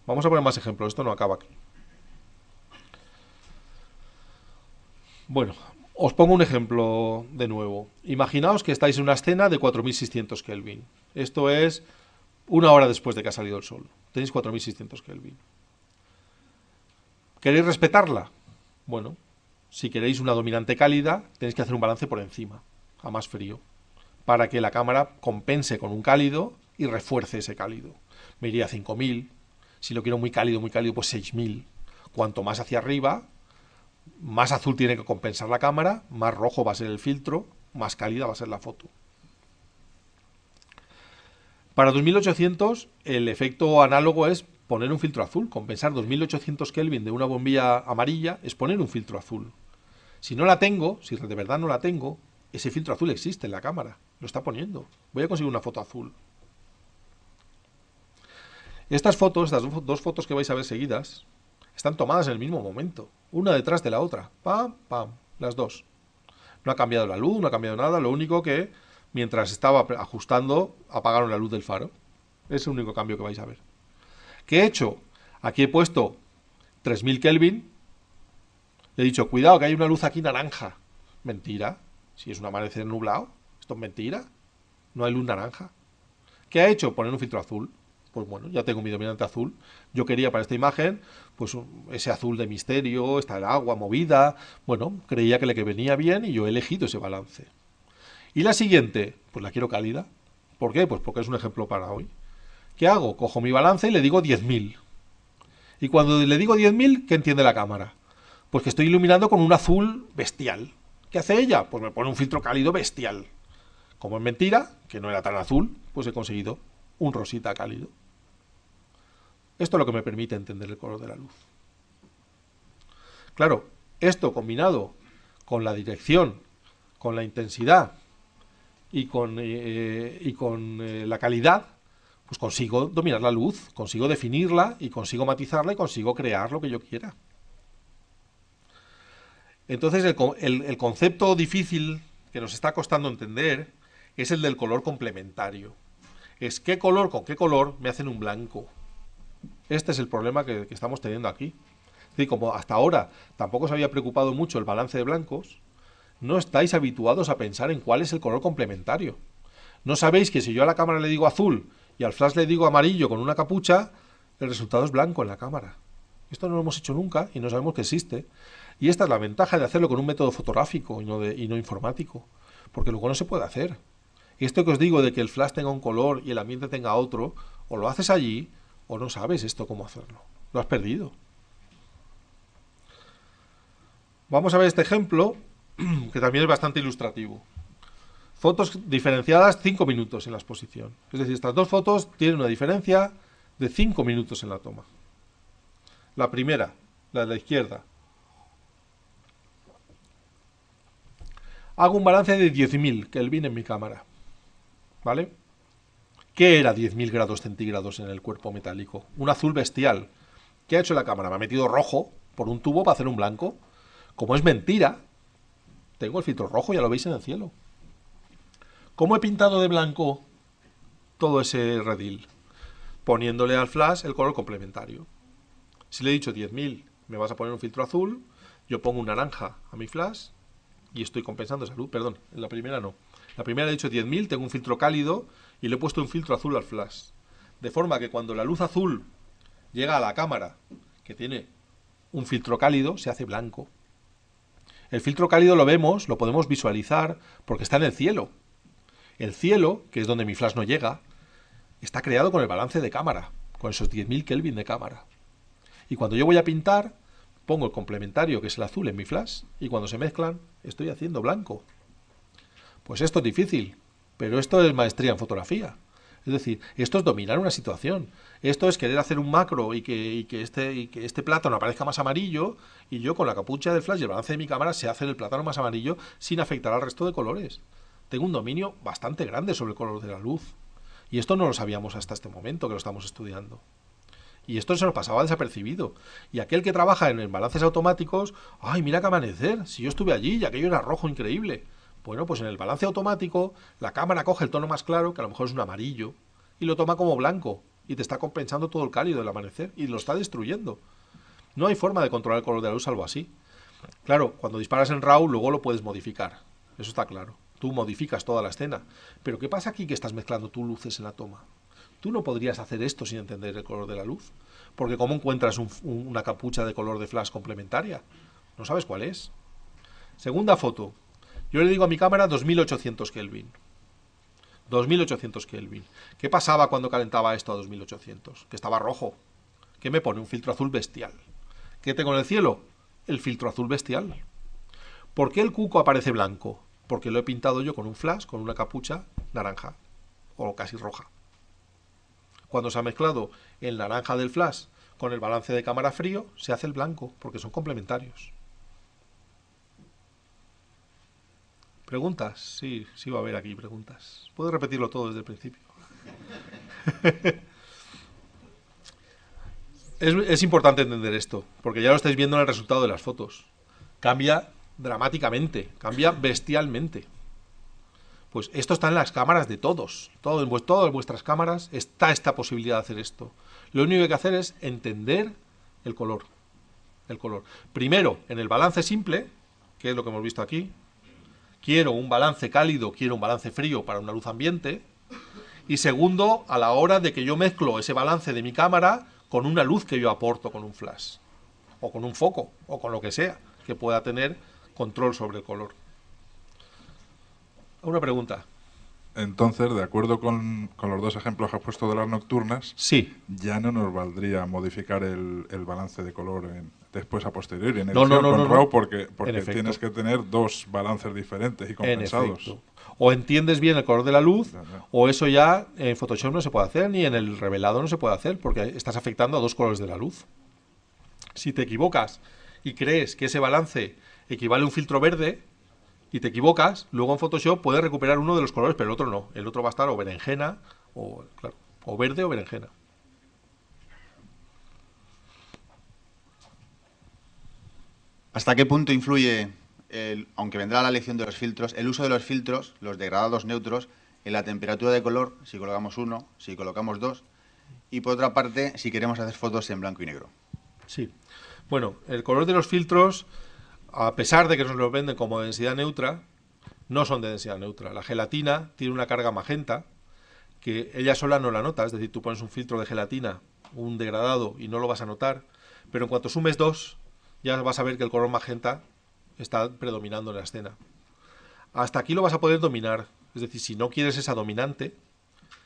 Vamos a poner más ejemplos, esto no acaba aquí. Bueno, os pongo un ejemplo de nuevo. Imaginaos que estáis en una escena de 4600 Kelvin. Esto es una hora después de que ha salido el sol. Tenéis 4600 Kelvin. ¿Queréis respetarla? Bueno, si queréis una dominante cálida, tenéis que hacer un balance por encima, a más frío, para que la cámara compense con un cálido y refuerce ese cálido. Me iría a 5000. Si lo quiero muy cálido, pues 6000. Cuanto más hacia arriba, más azul tiene que compensar la cámara, más rojo va a ser el filtro, más cálida va a ser la foto. Para 2800 el efecto análogo es poner un filtro azul. Compensar 2800 Kelvin de una bombilla amarilla es poner un filtro azul. Si no la tengo, si de verdad no la tengo, ese filtro azul existe en la cámara. Lo está poniendo. Voy a conseguir una foto azul. Estas fotos, estas dos fotos que vais a ver seguidas, están tomadas en el mismo momento, una detrás de la otra. Pam, pam, las dos. No ha cambiado la luz, no ha cambiado nada, lo único que mientras estaba ajustando apagaron la luz del faro. Es el único cambio que vais a ver. ¿Qué he hecho? Aquí he puesto 3000 Kelvin. Le he dicho, cuidado que hay una luz aquí naranja. Mentira. Si es un amanecer nublado, esto es mentira. No hay luz naranja. ¿Qué ha hecho? Poner un filtro azul. Pues bueno, ya tengo mi dominante azul. Yo quería para esta imagen, pues ese azul de misterio, está el agua movida. Bueno, creía que le venía bien y yo he elegido ese balance. Y la siguiente, pues la quiero cálida. ¿Por qué? Pues porque es un ejemplo para hoy. ¿Qué hago? Cojo mi balance y le digo 10.000. Y cuando le digo 10.000, ¿qué entiende la cámara? Pues que estoy iluminando con un azul bestial. ¿Qué hace ella? Pues me pone un filtro cálido bestial. Como es mentira, que no era tan azul, pues he conseguido un rosita cálido. Esto es lo que me permite entender el color de la luz. Claro, esto combinado con la dirección, con la intensidad y con la calidad, pues consigo dominar la luz, consigo definirla y consigo matizarla y consigo crear lo que yo quiera. Entonces el concepto difícil que nos está costando entender es el del color complementario. Es qué color con qué color me hacen un blanco. Este es el problema que estamos teniendo aquí. Es decir, como hasta ahora tampoco os había preocupado mucho el balance de blancos, no estáis habituados a pensar en cuál es el color complementario. No sabéis que si yo a la cámara le digo azul y al flash le digo amarillo con una capucha, el resultado es blanco en la cámara. Esto no lo hemos hecho nunca y no sabemos que existe. Y esta es la ventaja de hacerlo con un método fotográfico y no informático, porque luego no se puede hacer. Y esto que os digo de que el flash tenga un color y el ambiente tenga otro, o lo haces allí o no sabes esto cómo hacerlo. Lo has perdido. Vamos a ver este ejemplo, que también es bastante ilustrativo. Fotos diferenciadas 5 minutos en la exposición. Es decir, estas dos fotos tienen una diferencia de 5 minutos en la toma. La primera, la de la izquierda. Hago un balance de 10.000 Kelvin en mi cámara. ¿Vale? ¿Qué era 10.000 grados centígrados en el cuerpo metálico? Un azul bestial. ¿Qué ha hecho la cámara? Me ha metido rojo por un tubo para hacer un blanco. Como es mentira, tengo el filtro rojo, ya lo veis en el cielo. ¿Cómo he pintado de blanco todo ese redil? Poniéndole al flash el color complementario. Si le he dicho 10.000, me vas a poner un filtro azul, yo pongo un naranja a mi flash y estoy compensando esa luz. Perdón, en la primera no. La primera he dicho 10.000, tengo un filtro cálido y le he puesto un filtro azul al flash. De forma que cuando la luz azul llega a la cámara, que tiene un filtro cálido, se hace blanco. El filtro cálido lo vemos, lo podemos visualizar porque está en el cielo. El cielo, que es donde mi flash no llega, está creado con el balance de cámara, con esos 10.000 Kelvin de cámara. Y cuando yo voy a pintar, pongo el complementario, que es el azul, en mi flash, y cuando se mezclan, estoy haciendo blanco. Pues esto es difícil, pero esto es maestría en fotografía. Es decir, esto es dominar una situación. Esto es querer hacer un macro y que este plátano aparezca más amarillo y yo con la capucha del flash y el balance de mi cámara sé hacer el plátano más amarillo sin afectar al resto de colores. Tengo un dominio bastante grande sobre el color de la luz. Y esto no lo sabíamos hasta este momento que lo estamos estudiando. Y esto se nos pasaba desapercibido. Y aquel que trabaja en balances automáticos, ¡ay, mira qué amanecer! Si yo estuve allí y aquello era rojo increíble. Bueno, pues en el balance automático, la cámara coge el tono más claro, que a lo mejor es un amarillo, y lo toma como blanco. y te está compensando todo el cálido del amanecer y lo está destruyendo. No hay forma de controlar el color de la luz salvo así. Claro, cuando disparas en RAW luego lo puedes modificar, eso está claro. Tú modificas toda la escena. Pero ¿qué pasa aquí que estás mezclando tú luces en la toma? Tú no podrías hacer esto sin entender el color de la luz. Porque ¿cómo encuentras una capucha de color de flash complementaria? No sabes cuál es. Segunda foto. Yo le digo a mi cámara 2800 Kelvin. 2800 Kelvin. ¿Qué pasaba cuando calentaba esto a 2800? Que estaba rojo. ¿Qué me pone? Un filtro azul bestial. ¿Qué tengo en el cielo? El filtro azul bestial. ¿Por qué el cuco aparece blanco? Porque lo he pintado yo con un flash, con una capucha naranja. O casi roja. Cuando se ha mezclado el naranja del flash con el balance de cámara frío, se hace el blanco, porque son complementarios. ¿Preguntas? Sí, sí va a haber aquí preguntas. Puedo repetirlo todo desde el principio. Es importante entender esto, porque ya lo estáis viendo en el resultado de las fotos. Cambia dramáticamente, cambia bestialmente. Pues esto está en las cámaras de todos. Todas vuestras cámaras está esta posibilidad de hacer esto. Lo único que hay que hacer es entender el color. El color. Primero, en el balance simple, que es lo que hemos visto aquí. Quiero un balance cálido, quiero un balance frío para una luz ambiente. Y segundo, a la hora de que yo mezclo ese balance de mi cámara con una luz que yo aporto con un flash. O con un foco, o con lo que sea, que pueda tener control sobre el color. Una pregunta. Entonces, de acuerdo con los dos ejemplos que has puesto de las nocturnas, Sí. ya no nos valdría modificar el balance de color después a posteriori en No, edición no, no, con no, RAW no. porque efecto. tienes que tener dos balances diferentes y En compensados. efecto. O entiendes bien el color de la luz, Ya, ya. o eso ya en Photoshop no se puede hacer, ni en el revelado no se puede hacer, porque estás afectando a dos colores de la luz. Si te equivocas y crees que ese balance equivale a un filtro verde, y te equivocas, luego en Photoshop puedes recuperar uno de los colores, pero el otro no. El otro va a estar o berenjena, o, claro, o verde o berenjena. ¿Hasta qué punto influye, aunque vendrá la lección de los filtros, el uso de los filtros, los degradados neutros, en la temperatura de color, si colocamos uno, si colocamos dos, y por otra parte, si queremos hacer fotos en blanco y negro? Sí. Bueno, el color de los filtros, a pesar de que nos lo venden como densidad neutra, no son de densidad neutra. La gelatina tiene una carga magenta que ella sola no la nota, es decir, tú pones un filtro de gelatina, un degradado, y no lo vas a notar, pero en cuanto sumes dos, ya vas a ver que el color magenta está predominando en la escena. Hasta aquí lo vas a poder dominar, es decir, si no quieres esa dominante,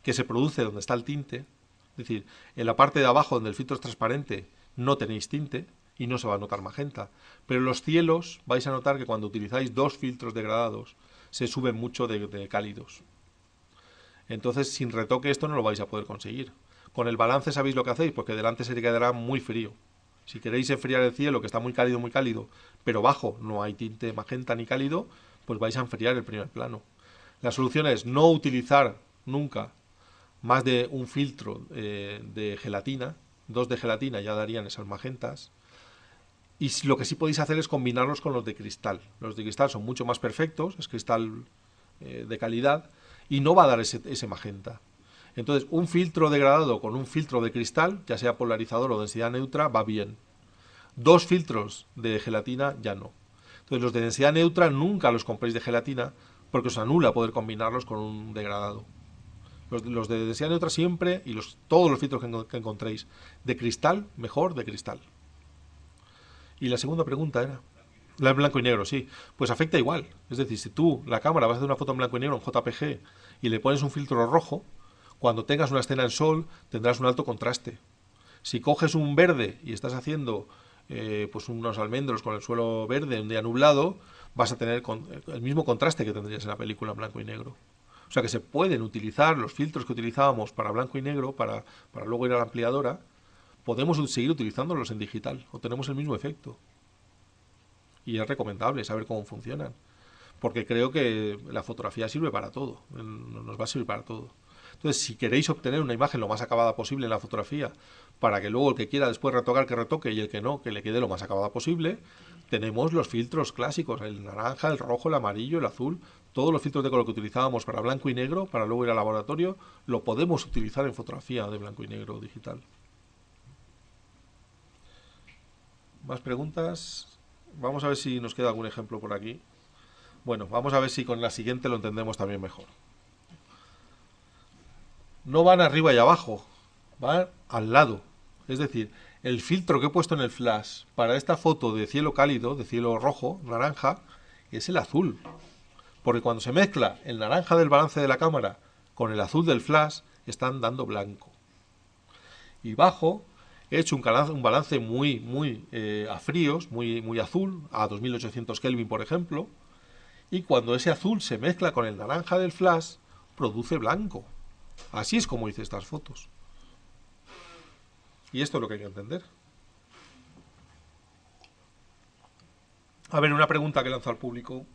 que se produce donde está el tinte, es decir, en la parte de abajo donde el filtro es transparente no tenéis tinte y no se va a notar magenta, pero en los cielos vais a notar que cuando utilizáis dos filtros degradados se suben mucho de cálidos. Entonces, sin retoque esto no lo vais a poder conseguir. Con el balance sabéis lo que hacéis, porque delante se quedará muy frío. Si queréis enfriar el cielo, que está muy cálido, pero bajo no hay tinte magenta ni cálido, pues vais a enfriar el primer plano. La solución es no utilizar nunca más de un filtro de gelatina. Dos de gelatina ya darían esas magentas. Y lo que sí podéis hacer es combinarlos con los de cristal. Los de cristal son mucho más perfectos, es cristal de calidad, y no va a dar ese magenta. Entonces, un filtro degradado con un filtro de cristal, ya sea polarizador o densidad neutra, va bien. Dos filtros de gelatina, ya no. Entonces, los de densidad neutra nunca los compréis de gelatina, porque os anula poder combinarlos con un degradado. Los de densidad neutra siempre, y todos los filtros que encontréis de cristal, mejor de cristal. Y la segunda pregunta era... La en blanco y negro, sí. Pues afecta igual. Es decir, si tú, la cámara, vas a hacer una foto en blanco y negro, en JPG, y le pones un filtro rojo, cuando tengas una escena en sol, tendrás un alto contraste. Si coges un verde y estás haciendo pues unos almendros con el suelo verde, un día nublado, vas a tener el mismo contraste que tendrías en la película en blanco y negro. O sea que se pueden utilizar los filtros que utilizábamos para blanco y negro, para luego ir a la ampliadora, podemos seguir utilizándolos en digital, o tenemos el mismo efecto. Y es recomendable saber cómo funcionan, porque creo que la fotografía sirve para todo, nos va a servir para todo. Entonces, si queréis obtener una imagen lo más acabada posible en la fotografía, para que luego el que quiera después retocar, que retoque, y el que no, que le quede lo más acabada posible, tenemos los filtros clásicos, el naranja, el rojo, el amarillo, el azul, todos los filtros de color que utilizábamos para blanco y negro, para luego ir al laboratorio, lo podemos utilizar en fotografía de blanco y negro digital. ¿Más preguntas? Vamos a ver si nos queda algún ejemplo por aquí. Bueno, vamos a ver si con la siguiente lo entendemos también mejor. No van arriba y abajo, van al lado. Es decir, el filtro que he puesto en el flash para esta foto de cielo cálido, de cielo rojo, naranja, es el azul. Porque cuando se mezcla el naranja del balance de la cámara con el azul del flash, están dando blanco. Y bajo he hecho un balance muy a fríos, muy azul, a 2800 Kelvin, por ejemplo, y cuando ese azul se mezcla con el naranja del flash, produce blanco. Así es como hice estas fotos. Y esto es lo que hay que entender. A ver, una pregunta que lanzo al público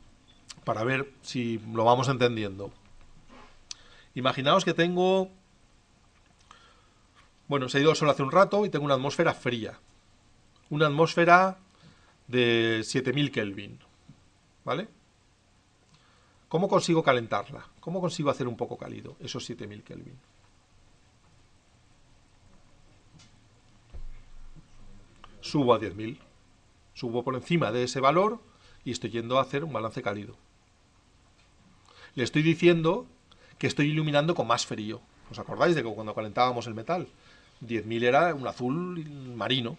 para ver si lo vamos entendiendo. Imaginaos que tengo... Bueno, se ha ido el sol hace un rato y tengo una atmósfera fría. Una atmósfera de 7000 Kelvin. ¿Vale? ¿Cómo consigo calentarla? ¿Cómo consigo hacer un poco cálido esos 7000 Kelvin? Subo a 10.000. Subo por encima de ese valor y estoy yendo a hacer un balance cálido. Le estoy diciendo que estoy iluminando con más frío. ¿Os acordáis de que cuando calentábamos el metal? 10.000 era un azul marino.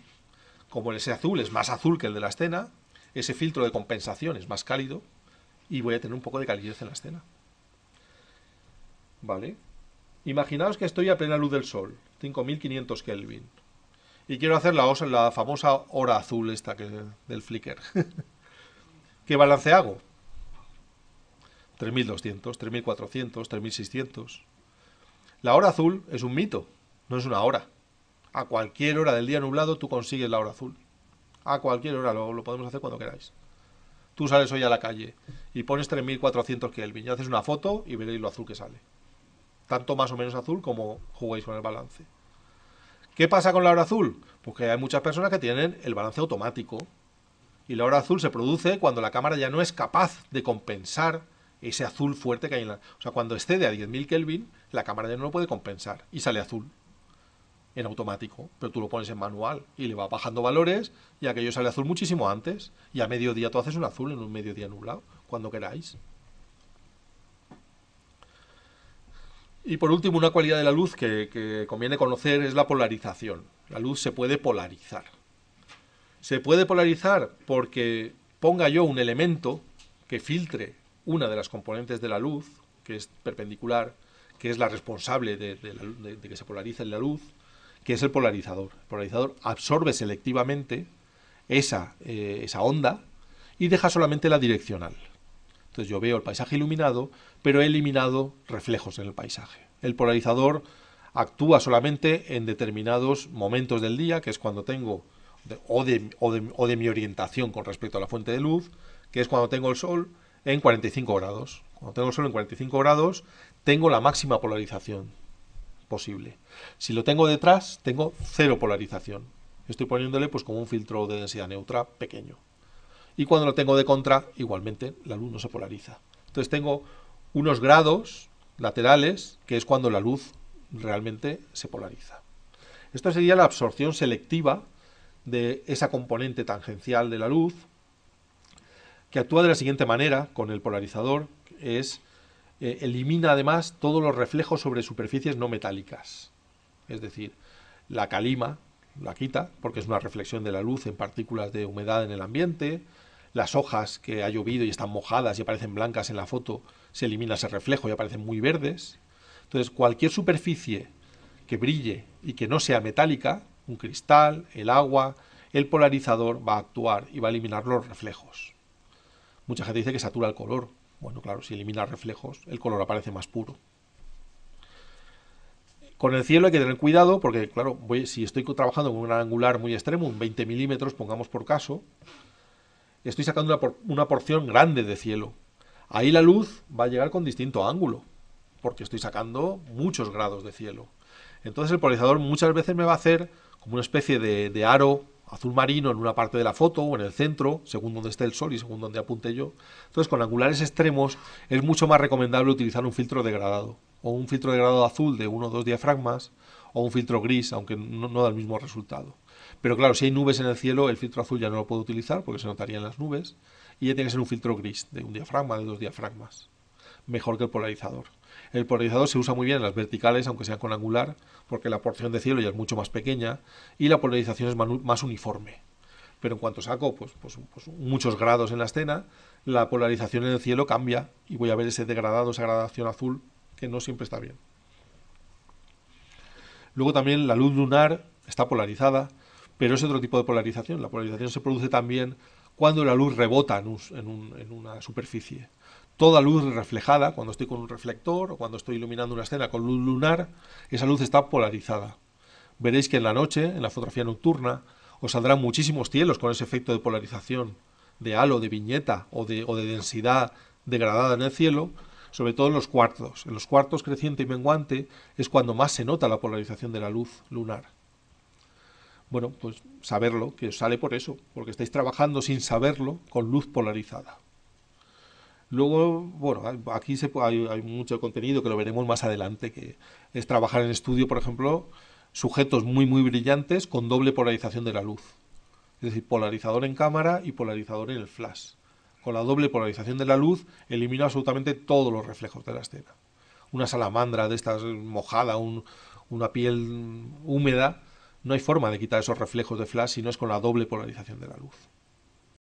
Como ese azul es más azul que el de la escena, ese filtro de compensación es más cálido y voy a tener un poco de calidez en la escena. ¿Vale? Imaginaos que estoy a plena luz del sol, 5500 Kelvin. Y quiero hacer la famosa hora azul esta del Flickr. ¿Qué balance hago? 3200, 3400, 3600. La hora azul es un mito, no es una hora. A cualquier hora del día nublado tú consigues la hora azul. A cualquier hora, lo podemos hacer cuando queráis. Tú sales hoy a la calle y pones 3400 Kelvin y haces una foto y veréis lo azul que sale. Tanto más o menos azul como juguéis con el balance. ¿Qué pasa con la hora azul? Pues que hay muchas personas que tienen el balance automático y la hora azul se produce cuando la cámara ya no es capaz de compensar ese azul fuerte que hay en la... O sea, cuando excede a 10.000 Kelvin, la cámara ya no lo puede compensar y sale azul en automático, pero tú lo pones en manual y le va bajando valores y aquello sale azul muchísimo antes y a mediodía tú haces un azul en un mediodía nublado, cuando queráis. Y por último, una cualidad de la luz que conviene conocer es la polarización. La luz se puede polarizar. Se puede polarizar porque ponga yo un elemento que filtre una de las componentes de la luz, que es perpendicular, que es la responsable de que se polarice la luz, que es el polarizador. El polarizador absorbe selectivamente esa onda y deja solamente la direccional. Entonces yo veo el paisaje iluminado, pero he eliminado reflejos en el paisaje. El polarizador actúa solamente en determinados momentos del día, que es cuando tengo, o de mi orientación con respecto a la fuente de luz, que es cuando tengo el sol en 45 grados. Cuando tengo el sol en 45 grados, tengo la máxima polarización posible. Si lo tengo detrás, tengo cero polarización. Estoy poniéndole pues como un filtro de densidad neutra pequeño. Y cuando lo tengo de contra, igualmente la luz no se polariza. Entonces tengo unos grados laterales, que es cuando la luz realmente se polariza. Esto sería la absorción selectiva de esa componente tangencial de la luz, que actúa de la siguiente manera con el polarizador, elimina además todos los reflejos sobre superficies no metálicas. Es decir, la calima la quita, porque es una reflexión de la luz en partículas de humedad en el ambiente. Las hojas que ha llovido y están mojadas y aparecen blancas en la foto, se elimina ese reflejo y aparecen muy verdes. Entonces, cualquier superficie que brille y que no sea metálica, un cristal, el agua, el polarizador va a actuar y va a eliminar los reflejos. Mucha gente dice que satura el color. Bueno, claro, si elimina reflejos, el color aparece más puro. Con el cielo hay que tener cuidado porque, claro, si estoy trabajando con un angular muy extremo, un 20 milímetros, pongamos por caso, estoy sacando una porción grande de cielo. Ahí la luz va a llegar con distinto ángulo, porque estoy sacando muchos grados de cielo. Entonces el polarizador muchas veces me va a hacer como una especie de aro azul marino en una parte de la foto o en el centro, según donde esté el sol y según donde apunte yo. Entonces, con angulares extremos es mucho más recomendable utilizar un filtro degradado, o un filtro degradado azul de 1 o 2 diafragmas, o un filtro gris, aunque no da el mismo resultado. Pero claro, si hay nubes en el cielo, el filtro azul ya no lo puedo utilizar porque se notaría en las nubes, y ya tiene que ser un filtro gris, de 1 diafragma, de 2 diafragmas. Mejor que el polarizador. El polarizador se usa muy bien en las verticales, aunque sea con angular, porque la porción de cielo ya es mucho más pequeña y la polarización es más uniforme. Pero en cuanto saco pues muchos grados en la escena, la polarización en el cielo cambia y voy a ver ese degradado, esa gradación azul, que no siempre está bien. Luego también la luz lunar está polarizada, pero es otro tipo de polarización. La polarización se produce también cuando la luz rebota en una superficie. Toda luz reflejada, cuando estoy con un reflector o cuando estoy iluminando una escena con luz lunar, esa luz está polarizada. Veréis que en la noche, en la fotografía nocturna, os saldrán muchísimos cielos con ese efecto de polarización, de halo, de viñeta o de densidad degradada en el cielo, sobre todo en los cuartos. En los cuartos creciente y menguante es cuando más se nota la polarización de la luz lunar. Bueno, pues saberlo, que os sale por eso, porque estáis trabajando sin saberlo con luz polarizada. Luego, bueno, aquí hay mucho contenido que lo veremos más adelante, que es trabajar en estudio, por ejemplo, sujetos muy brillantes con doble polarización de la luz. Es decir, polarizador en cámara y polarizador en el flash. Con la doble polarización de la luz elimino absolutamente todos los reflejos de la escena. Una salamandra de estas mojada, una piel húmeda, no hay forma de quitar esos reflejos de flash si no es con la doble polarización de la luz.